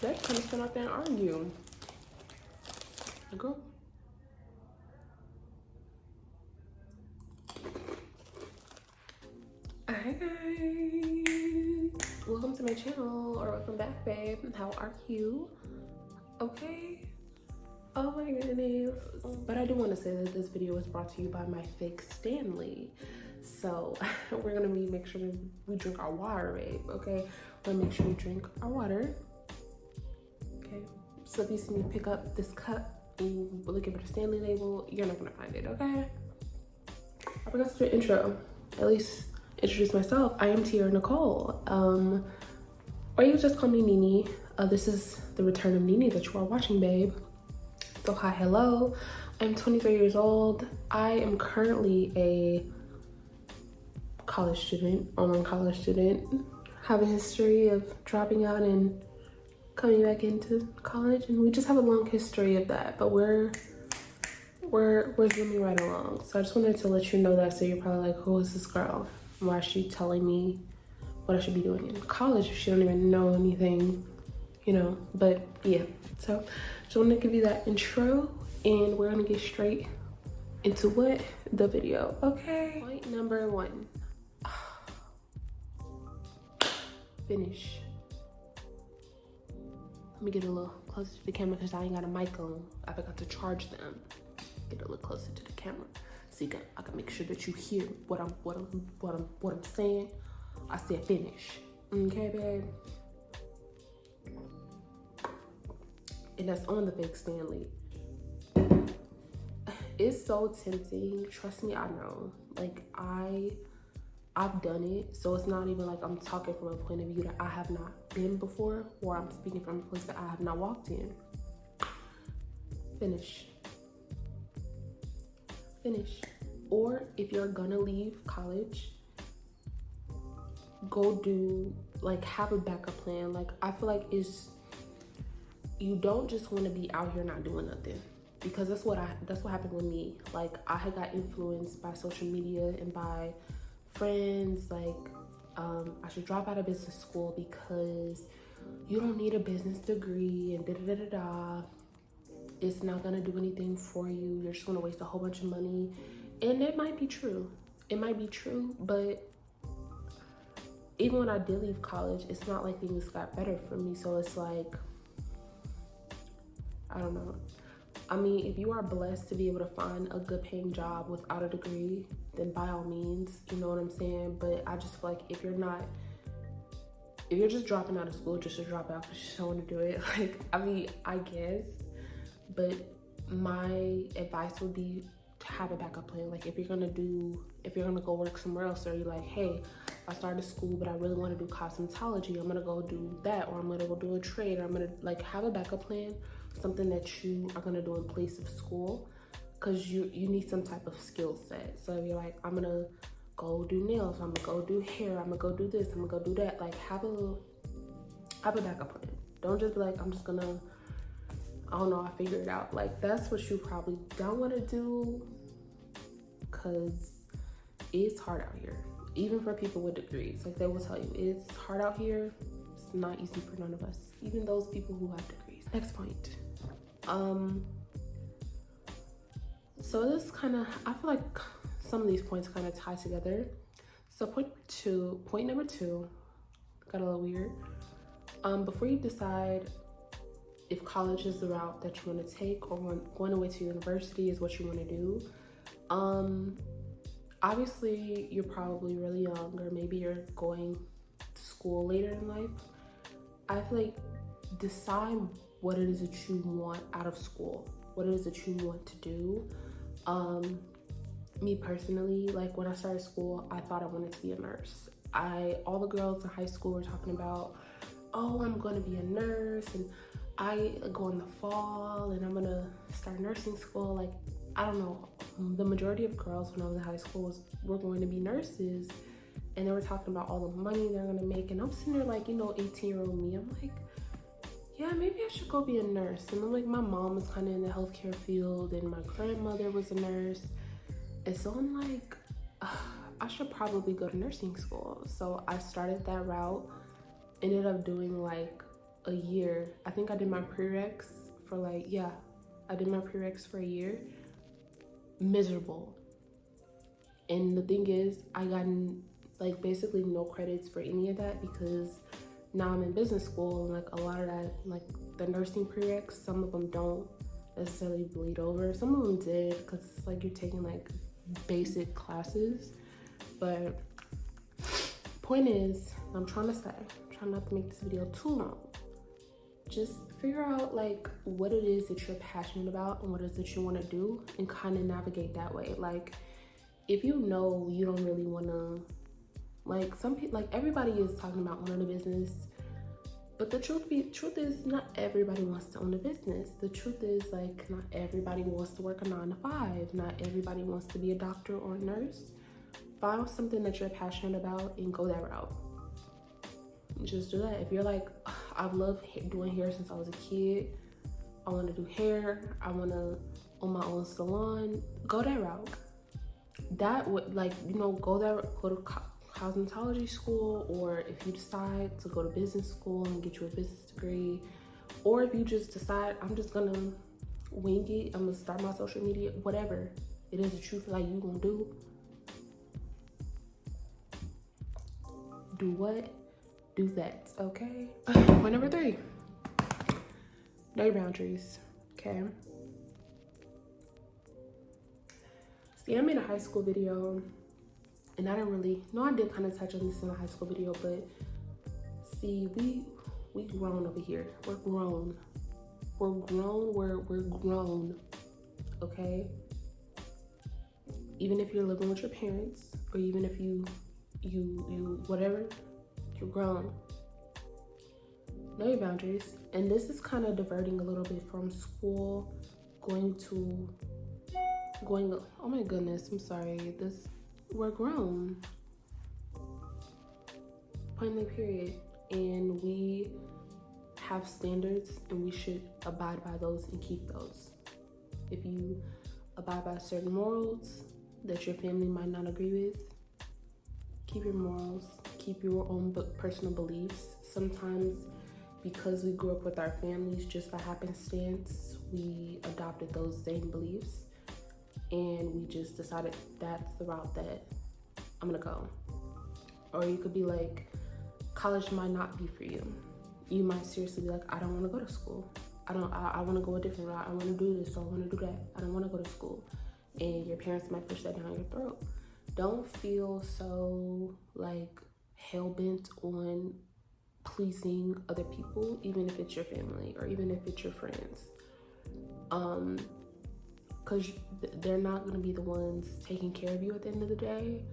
They're gonna stand out there and argue. Girl. Hi guys. Welcome to my channel, or welcome back, babe. How are you? Okay. Oh my goodness. But I do want to say that this video is brought to you by my fake Stanley. So we're gonna make sure we drink our water, babe. Okay, we're gonna make sure we drink our water. Okay, so if you see me pick up this cup and you looking for the Stanley label, you're not gonna find it. Okay, I forgot to do an intro, at least introduce myself. I am Tiara Nicole, or you just call me Nini. This is the return of Nini that you are watching, babe. So hi, hello, I'm 23 years old. I am currently a college student, online college student. Have a history of dropping out and coming back into college, and we just have a long history of that, but we're zooming right along. So I just wanted to let you know that, so you're probably like, who is this girl? Why is she telling me what I should be doing in college if she don't even know anything, you know? But yeah, so just wanted to give you that intro, and we're gonna get straight into the video. Okay, point number 1. Finish. Let me get a little closer to the camera because I ain't got a mic on. I forgot to charge them. Get a little closer to the camera so I can make sure that you hear what I'm saying. I said finish. Okay, babe. And that's on the fake Stanley. It's so tempting. Trust me, I know. Like I've done it, so it's not even like I'm talking from a point of view that I have not been before, or I'm speaking from a place that I have not walked in. Finish. Finish. Or if you're gonna leave college, go do, like, have a backup plan. Like, I feel like you don't just want to be out here not doing nothing, because that's what happened with me. Like, I had got influenced by social media and by friends, like, I should drop out of business school because you don't need a business degree and da-da-da-da-da. It's not gonna do anything for you. You're just gonna waste a whole bunch of money. And it might be true. It might be true, but even when I did leave college, it's not like things got better for me. So it's like, I don't know. I mean, if you are blessed to be able to find a good paying job without a degree, then by all means, you know what I'm saying? But I just feel like if you're just dropping out of school just to drop out because you don't want to do it, like, I mean, I guess, but my advice would be to have a backup plan. Like, if you're gonna go work somewhere else, or you're like, hey, I started school, but I really want to do cosmetology, I'm gonna go do that, or I'm gonna go do a trade, or I'm gonna, like, have a backup plan, something that you are gonna do in place of school, because you need some type of skill set. So if you're like, I'm gonna go do nails, I'm gonna go do hair, I'm gonna go do this, I'm gonna go do that, like, have a backup plan. Don't just be like, I'm just gonna, I don't know, I figured it out. Like, that's what you probably don't want to do, because it's hard out here. Even for people with degrees, like, they will tell you, it's hard out here. It's not easy for none of us, even those people who have degrees. Next point. So this kind of, I feel like some of these points kind of tie together. So point number two, got a little weird. Before you decide if college is the route that you want to take, or going away to university is what you want to do, obviously you're probably really young, or maybe you're going to school later in life. I feel like decide what it is that you want out of school, what it is that you want to do. Me personally, like, when I started school, I thought I wanted to be a nurse. All the girls in high school were talking about, oh, I'm gonna be a nurse, and I go in the fall and I'm gonna start nursing school. Like, I don't know, the majority of girls when I was in high school were going to be nurses, and they were talking about all the money they're gonna make, and I'm sitting there like, you know, 18-year-old me, I'm like, yeah, maybe I should go be a nurse. And then, like, my mom was kind of in the healthcare field, and my grandmother was a nurse, and so I'm like, I should probably go to nursing school. So I started that route, ended up doing like a year. I think I did my prereqs for like, yeah, I did my prereqs for a year. Miserable. And the thing is, I got like basically no credits for any of that because now I'm in business school, and like a lot of that, like the nursing prereqs, some of them don't necessarily bleed over. Some of them did because it's like you're taking like basic classes. But point is, I'm trying not to make this video too long. Just figure out like what it is that you're passionate about and what it is that you want to do, and kind of navigate that way. Like if you know you don't really want to, like some people, like everybody is talking about owning a business, but the truth is not everybody wants to own a business. The truth is like not everybody wants to work a 9 to 5. Not everybody wants to be a doctor or a nurse. Find something that you're passionate about and go that route. Just do that. If you're like, I've loved doing hair since I was a kid, I want to do hair, I want to own my own salon, go that route. That would, like, you know, go to cosmetology school, or if you decide to go to business school and get you a business degree, or if you just decide I'm just gonna wing it, I'm gonna start my social media, whatever it is that you feel like you gonna do what? Do that, okay? Point number 3, know your boundaries, okay? See, I made a high school video, and I did kind of touch on this in the high school video, but see, we grown over here. We're grown, okay? Even if you're living with your parents, or even if you whatever, you're grown. Know your boundaries. And this is kind of diverting a little bit from school, oh my goodness, I'm sorry. We're grown. Point blank period. And we have standards, and we should abide by those and keep those. If you abide by certain morals that your family might not agree with, keep your morals, keep your own personal beliefs. Sometimes because we grew up with our families, just by happenstance, we adopted those same beliefs, and we just decided that's the route that I'm gonna go. Or you could be like, college might not be for you. You might seriously be like, I don't want to go to school. I want to go a different route. I want to do this, or I want to do that. I don't want to go to school. And your parents might push that down your throat. Don't feel so like hell-bent on pleasing other people, even if it's your family or even if it's your friends. Because they're not going to be the ones taking care of you at the end of the day.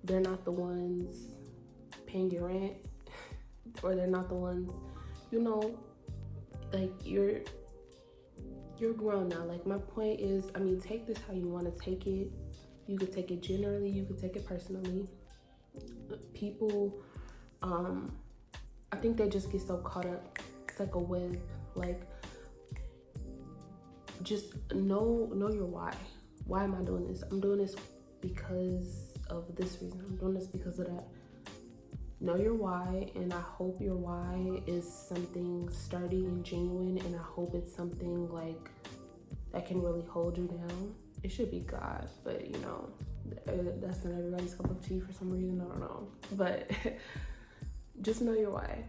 They're not the ones paying your rent, or they're not the ones, you know, like you're grown now. Like my point is, I mean, take this how you want to take it. You could take it generally, you could take it personally. People, I think they just get so caught up. It's like a web. Like, just know your why. Why am I doing this? I'm doing this because of this reason. I'm doing this because of that. Know your why, and I hope your why is something sturdy and genuine, and I hope it's something like that can really hold you down. It should be God, but you know, that's not everybody's cup of tea for some reason, I don't know. But just know your why.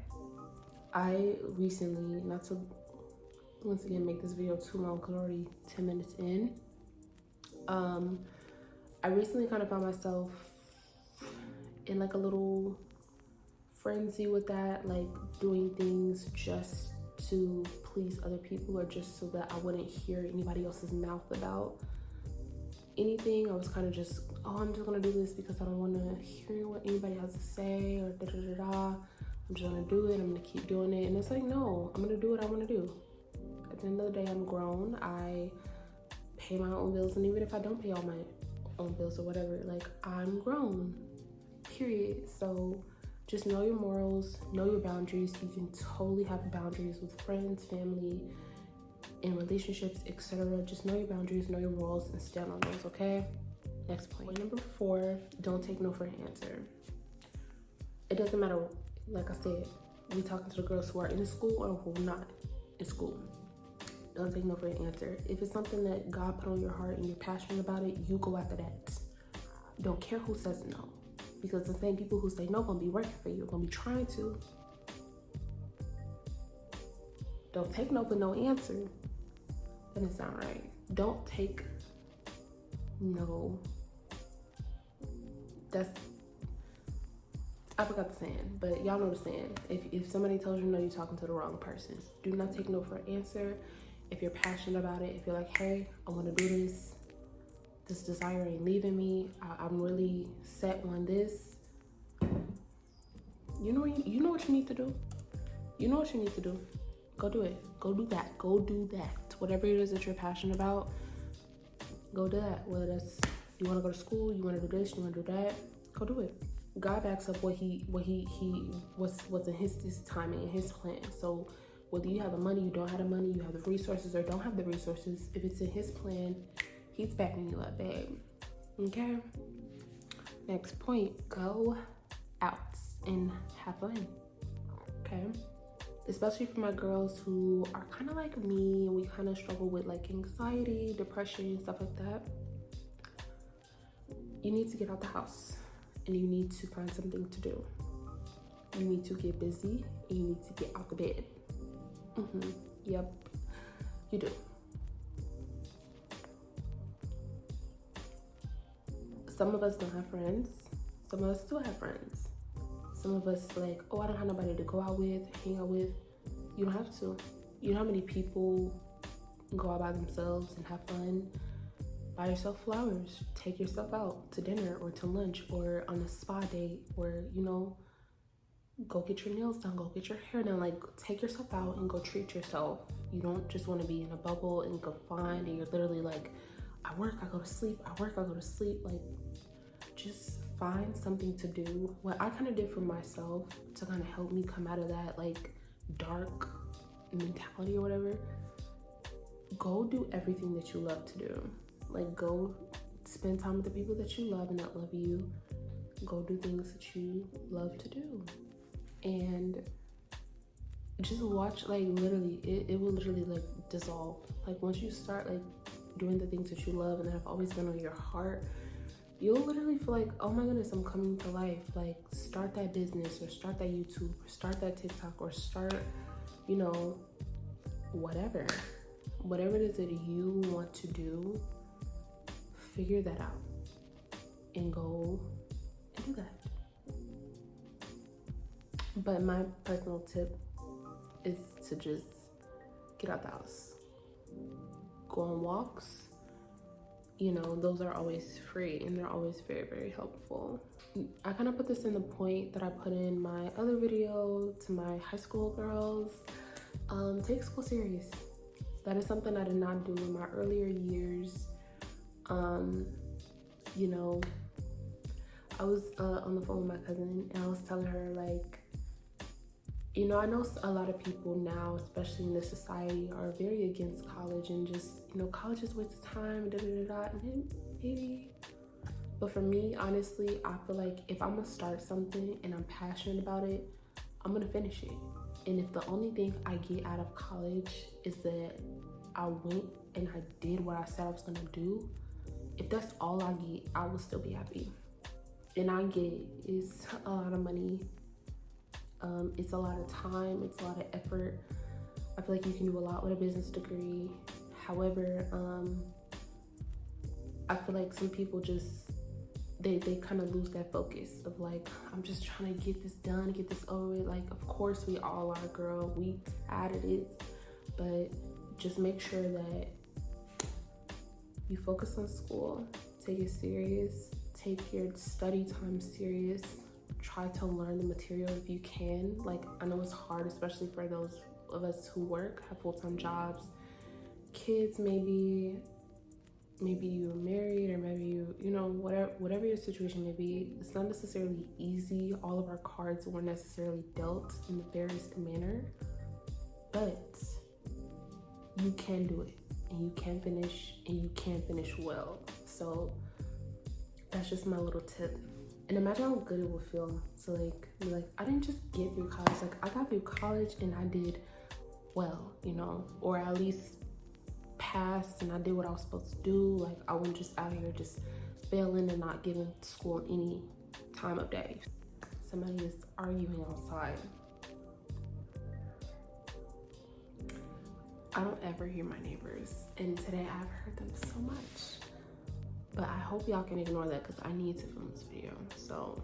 I recently, not to once again make this video too long because already 10 minutes in, I recently kind of found myself in like a little frenzy with that, like doing things just to please other people, or just so that I wouldn't hear anybody else's mouth about anything. I was kind of just, oh, I'm just gonna do this because I don't want to hear what anybody has to say, or da da da da. I'm just gonna do it. I'm gonna keep doing it. And it's like, no, I'm gonna do what I want to do. At the end of the day, I'm grown. I pay my own bills, and even if I don't pay all my own bills or whatever, like, I'm grown, period. So just know your morals, know your boundaries. You can totally have boundaries with friends, family, in relationships, etc. Just know your boundaries, know your morals, and stand on those, okay? Next point. Number 4, don't take no for an answer. It doesn't matter, like I said, We talking to the girls who are in school or who are not in school. Don't take no for an answer. If it's something that God put on your heart and you're passionate about it, you go after that. Don't care who says no, because the same people who say no gonna be working for you, gonna be trying to. Don't take no for no answer. That doesn't sound right. Don't take no. I forgot the saying, but y'all know the saying. If somebody tells you no, you're talking to the wrong person. Do not take no for an answer. If you're passionate about it, if you're like, hey, I want to do this desire ain't leaving me. I'm really set on this. You know what you need to do. You know what you need to do. Go do it. Go do that. Go do that. Whatever it is that you're passionate about, go do that. Whether that's you want to go to school, you want to do this, you want to do that, go do it. God backs up what's in his timing and his plan. So whether you have the money, you don't have the money, you have the resources or don't have the resources, if it's in his plan, he's backing you up, babe. Okay? Next point, go out and have fun. Okay? Especially for my girls who are kind of like me and we kind of struggle with like anxiety, depression, stuff like that. You need to get out the house and you need to find something to do. You need to get busy and you need to get out the bed. Yep, you do. Some of us don't have friends. Some of us do have friends. Some of us like, oh, I don't have nobody to go out with, hang out with. You don't have to. You know how many people go out by themselves and have fun? Buy yourself flowers. Take yourself out to dinner or to lunch or on a spa date or, you know, go get your nails done, go get your hair done. Like, take yourself out and go treat yourself. You don't just want to be in a bubble and confined and you're literally like, I work, I go to sleep, I work, I go to sleep. Like, just find something to do. What I kind of did for myself to kind of help me come out of that like dark mentality or whatever, go do everything that you love to do. Like, go spend time with the people that you love and that love you. Go do things that you love to do. And just watch, like, literally, it will literally, like, dissolve. Like, once you start, like, doing the things that you love and that have always been on your heart, you'll literally feel like, oh my goodness, I'm coming to life. Like, start that business or start that YouTube or start that TikTok or start, you know, whatever it is that you want to do, figure that out and go and do that. But my personal tip is to just get out the house, go on walks. You know, those are always free and they're always very, very helpful. I kind of put this in the point that I put in my other video to my high school girls. Take school serious. That is something I did not do in my earlier years. You know, I was on the phone with my cousin and I was telling her, like, you know, I know a lot of people now, especially in this society, are very against college and just, you know, college is a waste of time, and then maybe. But for me, honestly, I feel like if I'm gonna start something and I'm passionate about it, I'm gonna finish it. And if the only thing I get out of college is that I went and I did what I said I was gonna do, if that's all I get, I will still be happy. And I get it, it's a lot of money. It's a lot of time, it's a lot of effort. I feel like you can do a lot with a business degree. However, I feel like some people just, they kind of lose that focus of like, I'm just trying to get this done, get this over with. Like, of course we all are, girl, we added it, but just make sure that you focus on school, take it serious, take your study time serious. Try to learn the material if you can. Like, I know it's hard, especially for those of us who work, have full-time jobs, kids, maybe you're married, or maybe you know, whatever your situation may be. It's not necessarily easy. All of our cards weren't necessarily dealt in the fairest manner, but you can do it and you can finish, and you can finish well. So that's just my little tip. And imagine how good it would feel to like be like, I didn't just get through college, like I got through college and I did well, you know, or at least passed and I did what I was supposed to do. Like I wasn't just out here just failing and not giving school any time of day. Somebody is arguing outside. I don't ever hear my neighbors, and today I've heard them so much. But I hope y'all can ignore that because I need to film this video. So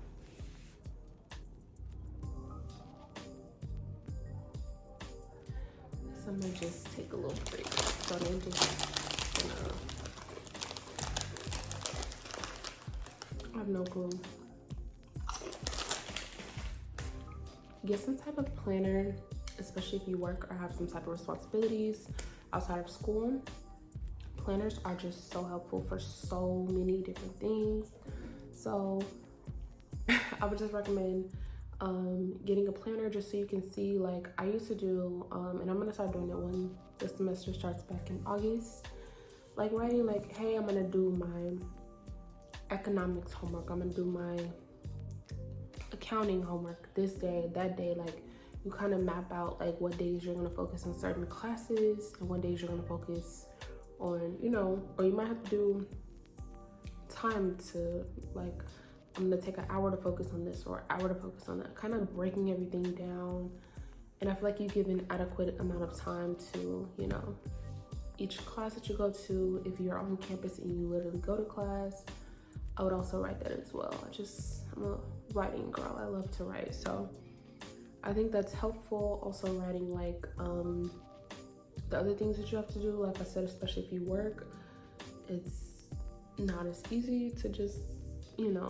I'm gonna just take a little break. So I'm just gonna, I have no clue. Get some type of planner, especially if you work or have some type of responsibilities outside of school. Planners are just so helpful for so many different things. So I would just recommend getting a planner just so you can see, like I used to do, and I'm gonna start doing it when the semester starts back in August. Like writing like, hey, I'm gonna do my economics homework, I'm gonna do my accounting homework this day, that day. Like you kind of map out like what days you're gonna focus on certain classes and what days you're gonna focus on, you know, or you might have to do time to like, I'm gonna take an hour to focus on this or an hour to focus on that, kind of breaking everything down. And I feel like you give an adequate amount of time to, you know, each class that you go to. If you're on campus and you literally go to class, I would also write that as well. I'm a writing girl, I love to write. So I think that's helpful. Also writing like the other things that you have to do, like I said, especially if you work, it's not as easy to just, you know,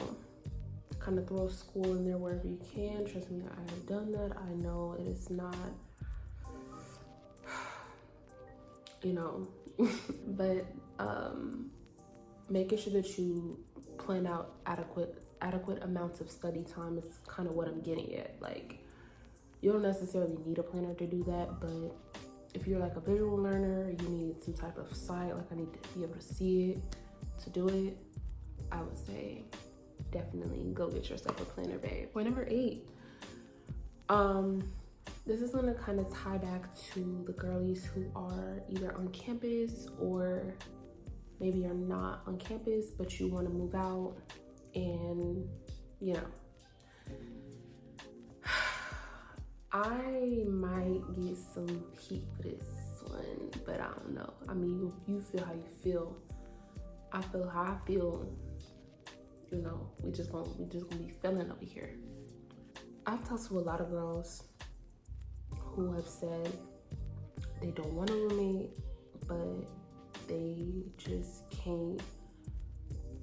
kind of throw school in there wherever you can. Trust me, I have done that. I know it is not, you know, but making sure that you plan out adequate amounts of study time is kind of what I'm getting at. Like you don't necessarily need a planner to do that, but if you're like a visual learner, you need some type of site, like I need to be able to see it to do it, I would say definitely go get yourself a planner, babe. Point number 8. This is gonna kind of tie back to the girlies who are either on campus or maybe you're not on campus, but you want to move out and, you know, I might get some heat for this one, but I don't know. I mean, you feel how you feel. I feel how I feel. You know, we just gonna be feeling over here. I've talked to a lot of girls who have said they don't want a roommate, but they just can't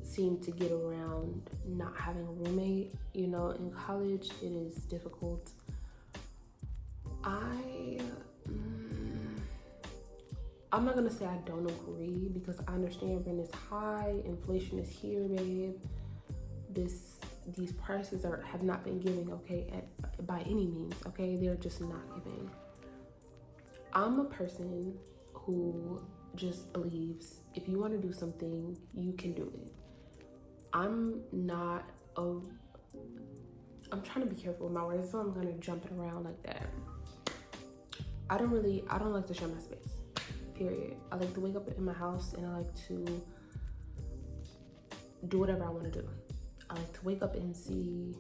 seem to get around not having a roommate. You know, in college, it is difficult. I'm not gonna say I don't agree because I understand rent is high, inflation is here, babe. These prices have not been giving, okay, by any means, okay? They're just not giving. I'm a person who just believes if you want to do something, you can do it. I'm trying to be careful with my words, so I'm gonna jump it around like that. I don't like to share my space, period. I like to wake up in my house and I like to do whatever I want to do. I like to wake up and see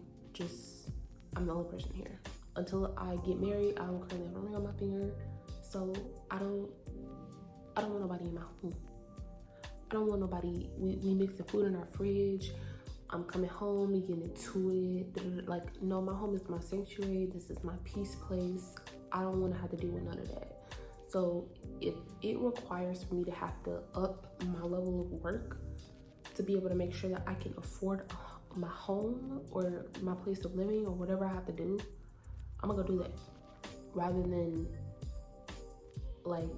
I'm the only person here. Until I get married, I don't currently have a ring on my finger. So I don't want nobody in my home. I don't want nobody, we mix the food in our fridge. I'm coming home, we get into it. Like, no, my home is my sanctuary. This is my peace place. I don't want to have to deal with none of that. So if it requires for me to have to up my level of work to be able to make sure that I can afford my home or my place of living or whatever I have to do, I'm gonna go do that. Rather than like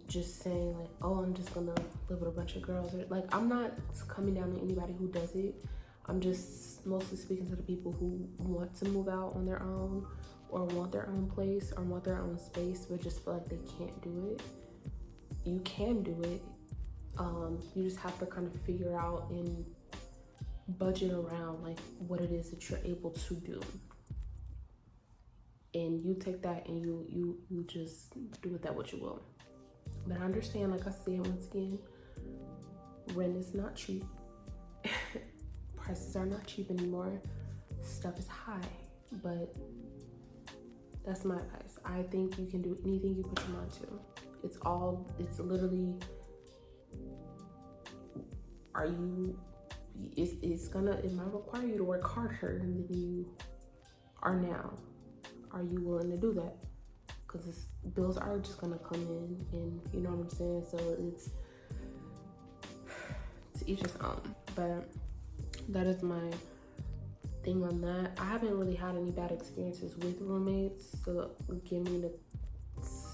just saying like, oh, I'm just gonna live with a bunch of girls. Or, like, I'm not coming down on anybody who does it. I'm just mostly speaking to the people who want to move out on their own or want their own place or want their own space but just feel like they can't do it. You can do it. You just have to kind of figure out and budget around like what it is that you're able to do, and you take that and you just do with that what you will. But I understand, like I said, once again, rent is not cheap. Prices are not cheap anymore. Stuff is high, but that's my advice. I think you can do anything you put your mind to. It's literally, it might require you to work harder than you are now. Are you willing to do that? Because bills are just gonna come in, and you know what I'm saying? So it's to each his own. But that is my thing on that. I haven't really had any bad experiences with roommates, so give me the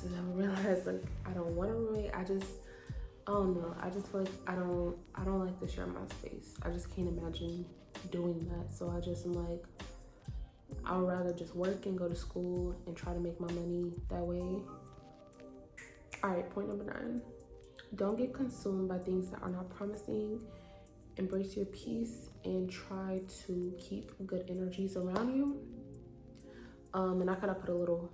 I realize like I don't want a roommate. I don't know. I just feel like I don't like to share my space. I just can't imagine doing that. So I just am like, I would rather just work and go to school and try to make my money that way. All right, point number 9. Don't get consumed by things that are not promising. Embrace your peace and try to keep good energies around you. And I kind of put a little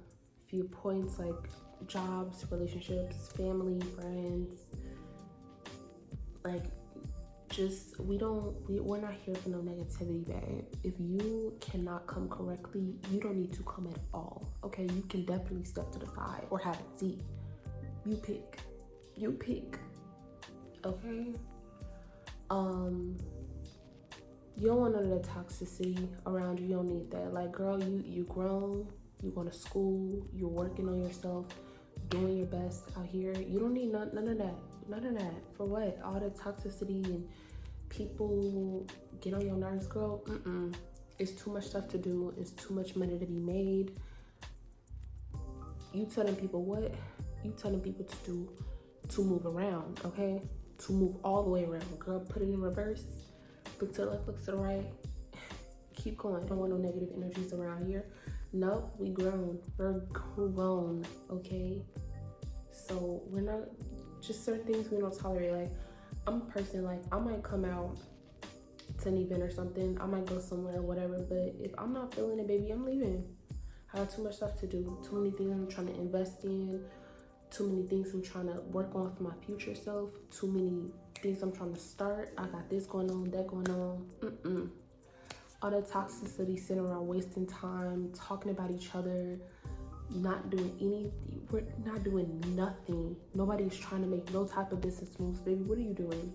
few points like jobs, relationships, family, friends. Like, just we're not here for no negativity, babe. If you cannot come correctly, you don't need to come at all. Okay, you can definitely step to the side or have a seat. You pick. Okay. You don't want none of the toxicity around you. You don't need that. Like, girl, you grown, you going to school, you're working on yourself, doing your best out here. You don't need none of that. None of that. For what? All the toxicity and people get on your nerves, girl. It's too much stuff to do. It's too much money to be made. You telling people what? You telling people to do, to move around, okay? To move all the way around. Girl, put it in reverse. Look to the left, look to the right. Keep going. I don't want no negative energies around here. Nope, we grown. We're grown, okay? So we're not, just certain things we don't tolerate. Like, I'm a person, like, I might come out to an event or something. I might go somewhere, whatever. But if I'm not feeling it, baby, I'm leaving. I have too much stuff to do. Too many things I'm trying to invest in. Too many things I'm trying to work on for my future self. Too many things I'm trying to start. I got this going on, that going on. All that toxicity sitting around wasting time, talking about each other, not doing anything. We're not doing nothing. Nobody's trying to make no type of business moves. Baby, what are you doing?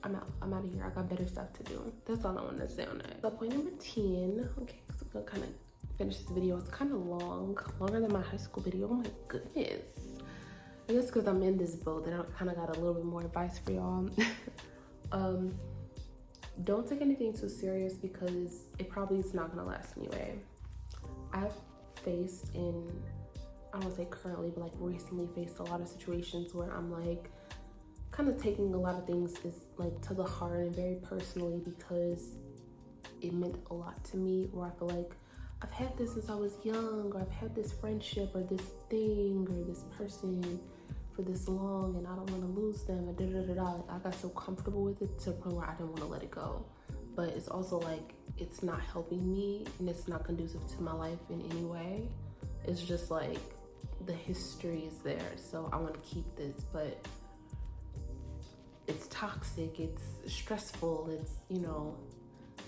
I'm out of here. I got better stuff to do. That's all I want to say on that. So point number 10. Okay, so I'm gonna kind of finish this video. It's kind of long, longer than my high school video. Oh my goodness. I guess because I'm in this boat that I kind of got a little bit more advice for y'all. Don't take anything too serious because it probably is not gonna last anyway. I've faced I don't want to say currently, but like recently faced a lot of situations where I'm like kind of taking a lot of things is like to the heart and very personally because it meant a lot to me, where I feel like I've had this since I was young, or I've had this friendship or this thing or this person for this long and I don't want to lose them, and Like, I got so comfortable with it to the point where I didn't want to let it go. But it's also like, it's not helping me and it's not conducive to my life in any way. It's just like, the history is there, so I want to keep this, but it's toxic, it's stressful, it's, you know,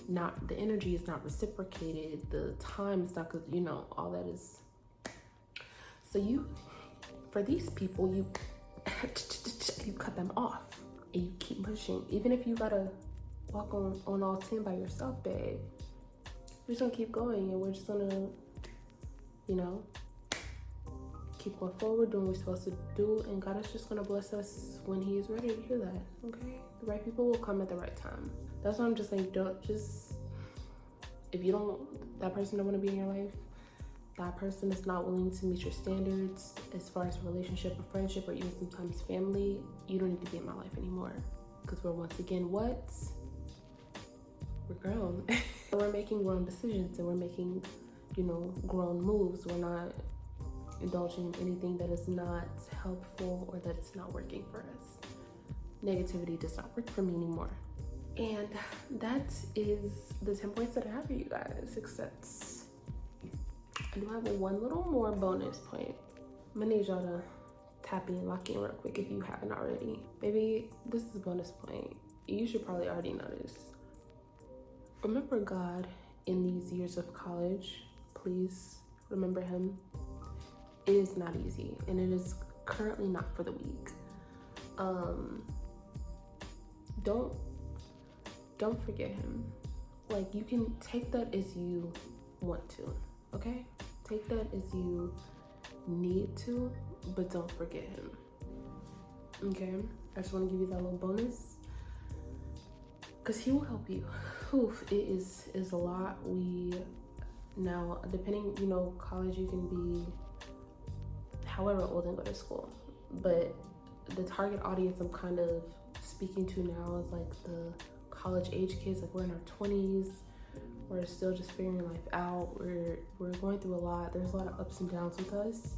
not, the energy is not reciprocated, the time is not, you know, all that is. So for these people, you cut them off and you keep pushing. Even if you gotta walk on all 10 by yourself, babe, we're just gonna keep going and we're just gonna, you know, keep going forward, doing what we're supposed to do, and God is just gonna bless us when He is ready to do that, okay? The right people will come at the right time. That's why I'm just like, if you don't, that person don't wanna be in your life, that person is not willing to meet your standards as far as a relationship, a friendship, or even sometimes family, you don't need to be in my life anymore. Because we're once again, we're grown. We're making grown decisions and we're making, you know, grown moves. We're not indulging in anything that is not helpful or that's not working for us. Negativity does not work for me anymore. And that is the 10 points that I have for you guys. Success. I do have one little more bonus point. I'm gonna need y'all to tap in, lock in real quick if you haven't already. Baby, this is a bonus point. You should probably already know this. Remember God in these years of college. Please remember him. It is not easy, and it is currently not for the weak. Don't forget him. Like, you can take that as you want to, okay? Take that as you need to, but don't forget him, okay? I just want to give you that little bonus, because he will help you. Oof, it is a lot. Now, depending, you know, college, you can be however old and go to school, but the target audience I'm kind of speaking to now is like the college age kids. Like, we're in our 20s, we're still just figuring life out, we're going through a lot. There's a lot of ups and downs with us,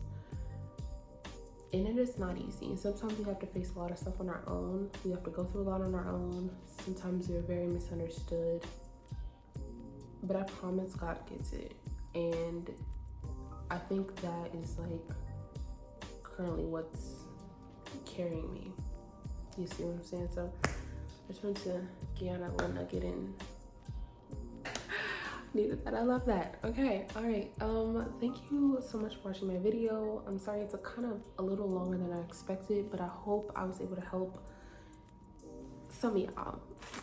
and it is not easy. Sometimes we have to face a lot of stuff on our own. We have to go through a lot on our own. Sometimes we're very misunderstood, but I promise God gets it. And I think that is like currently what's carrying me. You see what I'm saying? So I just wanted to get that little nugget in. Needed that. I love that. Okay, all right. Thank you so much for watching my video. I'm sorry it's a little longer than I expected, but I hope I was able to help some of y'all.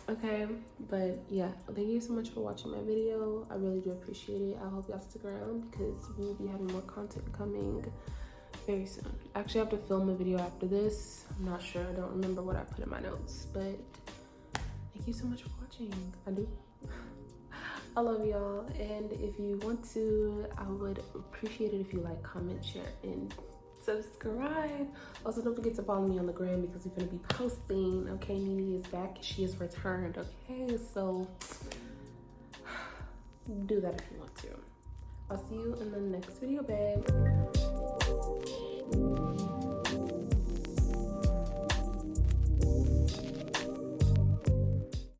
Okay, but yeah, thank you so much for watching my video. I really do appreciate it. I hope y'all stick around, because we will be having more content coming very soon. I actually have to film a video after this. I'm not sure. I don't remember what I put in my notes, but thank you so much for watching. I do. I love y'all, and if you want to, I would appreciate it if you like, comment, share, and subscribe. Also, don't forget to follow me on the gram, because we're gonna be posting. Okay, Nene is back. She is returned. Okay, so do that if you want to. I'll see you in the next video, babe.